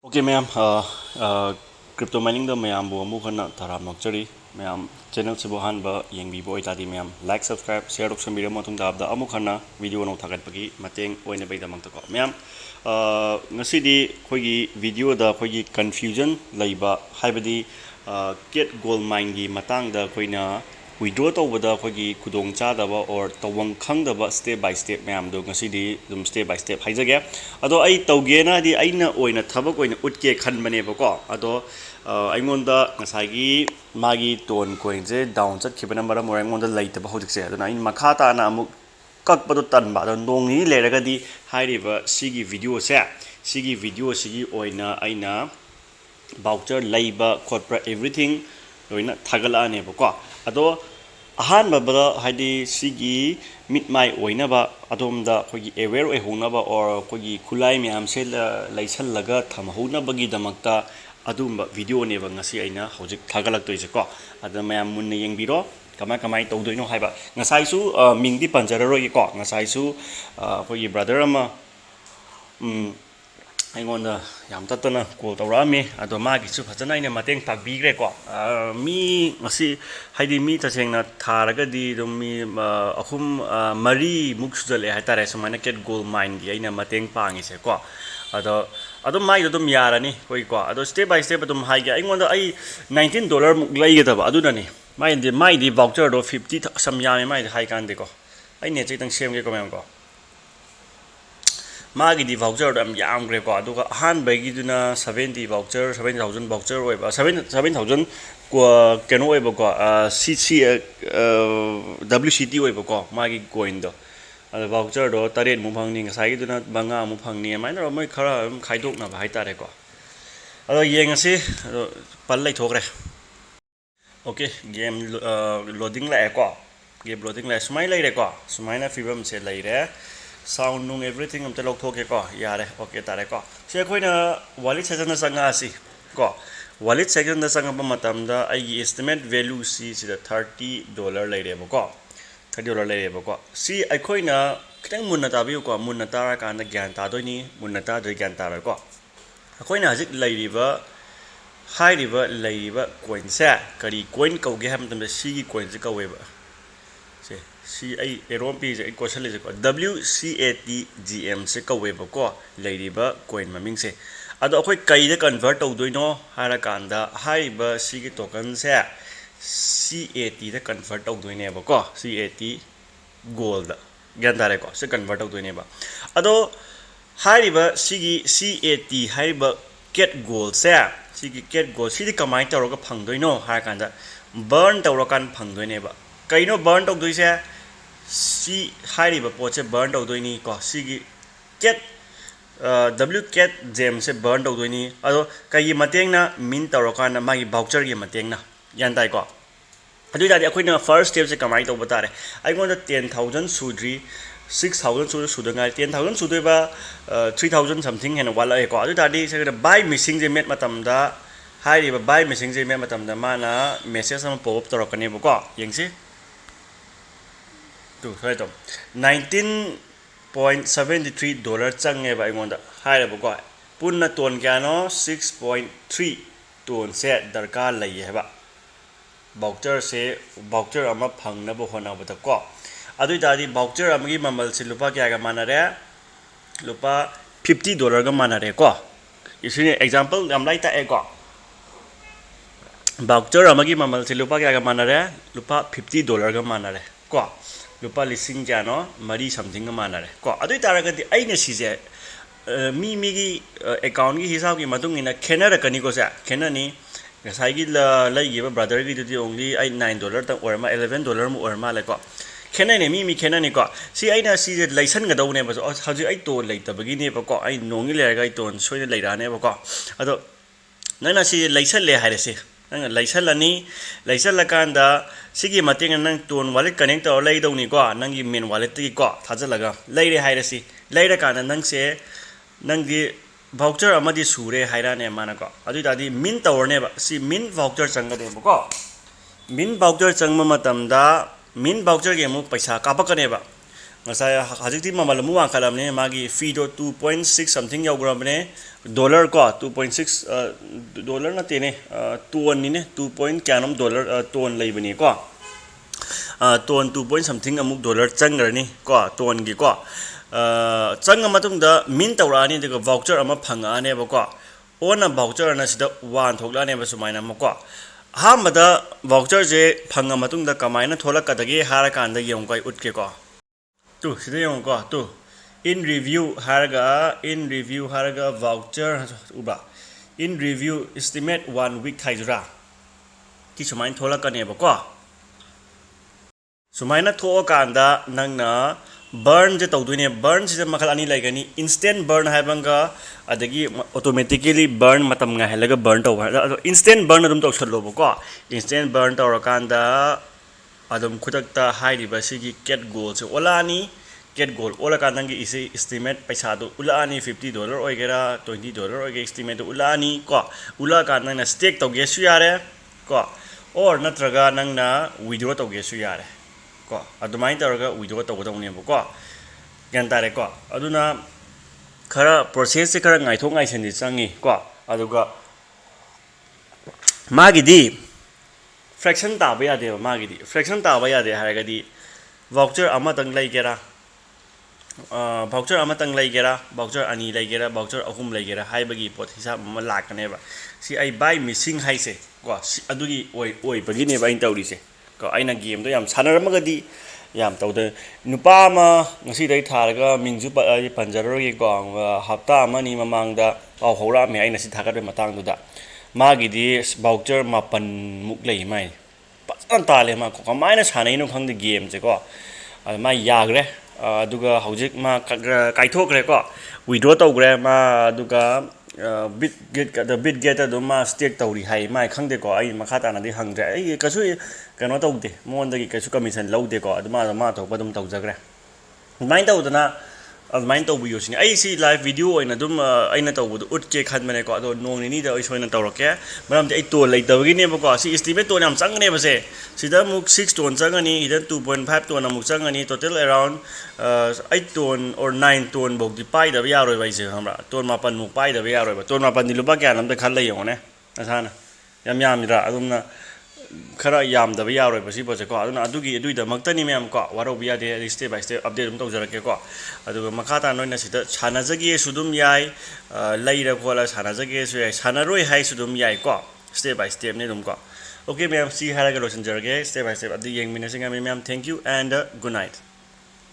Okay, ma'am. Crypto mining da ma'am bu amu khana tharam nokchari ma'am channel se bohan ba yengbi boy tadi ma'am like subscribe share option video matung da abda amu khana video no thagat pagi mateng oina bai damang tako ma'am ngasi di khogi video da khogi confusion laiba haibadi get gold mine gi matang da khoina withdraw tawbada khogi kudong chadaba or tawang khangdaba step by step ma'am do ngasi di dum step by step haijage ado ai tawge na di aina oina thabak oina utke khanbane bako ado aingonda ngasagi magi ton coin je down chat khibana maram or aingonda laitaba hodikse adona in makha ta na amuk kakpado tanba ado nongni leragadi hairiba sigi video se sigi video sigi oina aina voucher laiba khotpra everything loina thagala ne bako ado ahan babada haidi sigi mit mai oina ba adomda khogi aware oi hona ba or khogi khulai myam se laisal laga thamhona bagi damakta adumba video ne ba ngasi aina hojik thagalak toise ko ada mayam munne yengbiro kamai tawdoino haiba ngasai su mingdi panjararo ko ngasai su khogi brother ama aingonda yam tatana call tawrami ado magi su phajana ina mateng takbigre ko mi ngasi haidi mi tasengna tharaga di dum mi ahum mari muksudale haitare sumana ket gold mine gi ina mateng pangi se ko ado mai dum yarani koi ko ado step by step dum haige aingonda ai $19 muk laigedaba adunani mai di voucher do 50 sam yame mai hai kan de ko ai ne chitang sem ge ko mem ko magi di voucher am yam gre ko aduga han bagi duna 70 voucher 7000 voucher oi ba 7000 ko keno oi ba ko cc wct oi ba ko magi coin do ada voucher do taren mu phangni ngasai duna banga mu phangni mai na mai khara khaidok na ba hai tare ko ado yengasi pal lai thokre okay game loading la ko game loading la sumai lai re ko sumai na fibam se lai re sound nung everything am telok thoke ko yare okay tare ko se khoina wallet section na sanga si ko wallet section na sanga ba matam da ai estimate value si da $30 leire ba ko $30 leire ba ko si ai khoina kitang munna ta bi ko munna tara kan na gyan ta doi ni munna ta doi gyan ta ko khoina hajik leiriba high river leiriba coin sa kari coin ko ge ham tam da si gi coin se ka we ba si ai eropi je question le ko WCATGM se ka we ba ko leiriba coin maming se ado akoi kai de convert to doino hara kanda hai ba si gi token se CAT de convert to doine ba ko CAT gold gan dare ko se convert to doine ba ado hai ba si gi CAT hai ba get gold se si gi get gold si di kamai to ro ka phang doino hara kanda burn to ro kan phang doine ba kaino burn to doi se si hai ba poche burn to doini ko si gi get WCAT gem se burn to doini ado kai mateng na min to ro kan ma gi voucher gi mateng na yan dai ko adu da akoina first step se kamai to batare I want 10000 sudri 6000 sudangai 10000 sudoi ba 3000 something hen wala ko adu da di se buy missing je met matam da hai ba buy missing je met matam da mana message sama pop up to ro kan ne ko yengsi right $19.73 change ba ingonda haira ba ko punna ton kano 6.3 ton se darkar lai heba voucher ama phangna bo hona ba ko adu dadi voucher amagi mamal se lupa kya ga manare lupa $50 ga manare ko isine example am lai ta e ko voucher amagi mamal se lupa kya ga manare lupa $50 ga manare ko lupa lising jano mari something ga manare ko adu taraga di aina sije mi gi account gi hisab gi matung ina khenara kani ko sa khenani ngasai gi lai gi brother gi di only $9 ta or ma $11 mu or ma le ko khenani mi khenani ko si aina sije license ga dau ne ba haji ai to lai ta bagi ne ba ko ai nongi le ga ton soi lai ra ne ba ko ado nana si license le haire si nang license lani license la kanda sigi mateng nang ton wallet connect to lai dau ni ko nang gi main wallet ti ko thajalaga lai re haire si lai ra kana nang se nang gi voucher amadi sure haira ne mana ko adu dadi min tawr ne ba si min voucher changa de ko min voucher changma matam da min voucher ge mu paisa ka ba ka ne ba ngasai hajik ti mamal mu wa khalam ne magi fee do 2.6 something yaw ne dollar ko 2.6 dollar na te ne ton ni ne 2 point kyanam dollar ton lei bani ko ton 2 point something amuk dollar changar ni ko ton gi ko chang matung da min tawra ni de voucher ama phanga ne ba ko ona voucher na sida wan thokla ne ba sumaina ma ko hamada voucher je phanga matung da kamaina thola kadagi hara kan da yong kai ut ke ko tu sida yong ko tu in review haraga voucher uba in review estimate 1 week thaijura ki sumain thola ka ne ba ko sumaina tho kanda nangna burn je tawdune burn se makal ani laigani instant burn haibanga adagi automatically burn matam nga helaga burn taw instant burn adum taw chalo ko instant burn taw kanda adum khudakta hairi ba sigi cat goal se olani cat goal ola kandangi isi estimate paisa do ulani $50 oigera $20 oige estimate do ulani ko ula kandang na stake taw ge su yare ko or natraga nangna withdraw taw ge su yare ko adumai taraga withdraw taw taw ne ko gan tare ko aduna khara process se khara ngai thok ngai sen di changi ko aduga magi di fraction ta ba ya de magi di fraction ta ba ya de haraga di voucher ama tang lai gera voucher ama tang lai gera voucher ani lai gera voucher ahum lai gera hai bagi pot hisab ma lakane ba si ai buy missing hai se ko adugi oi bagi ne ba in tawri se ko aina game do yam sanaramaga di yam tawde nupa ma ngasi dai tharaga mingju panjaro ge ko hafta ama ni mamangda paw hora me aina si thagat be matang du da magi di voucher mapan muk lei mai pasan tale ma ko kamaina sanai no khang de game je ko ma yagre aduga hojik ma kaithokre ko withdraw tawgre ma aduga bit get adu ma stake tawri hai mai khangde ko ai makha ta na di hangre ai kasu kano tawde mon da gi kasu commission laude ko adu ma thok badum tawjagre main tawdana main taw biyo sini ai si live video oina dum aina tawbu ut ke khan mane ko ado nong ni da oi soina tawrake maram de ai to lai tawgi ne ko si estimate to nam chang ne ba se sida muk 6 ton chang ani ida 2.5 ton amuk chang ani total around 8 ton or 9 ton bok di pai da ya roi bai se hamra ton ma pan muk pai da ya roi ba ton ma pan di lupa kya nam da khan lai yong ne asana yam ra adum na khara yam da ya roi ba si bo se ko aduna adugi da maktani mem ko waro biya de step by step update dum tawjarake ko aduga makata noina sida sanajagi sudum yai laira khola sanajagi su yai sanaroi hai sudum yai ko step by step ne dum ko okay ma'am see haraga lotion jarage step by step adi yeng mina singa ma'am thank you and good night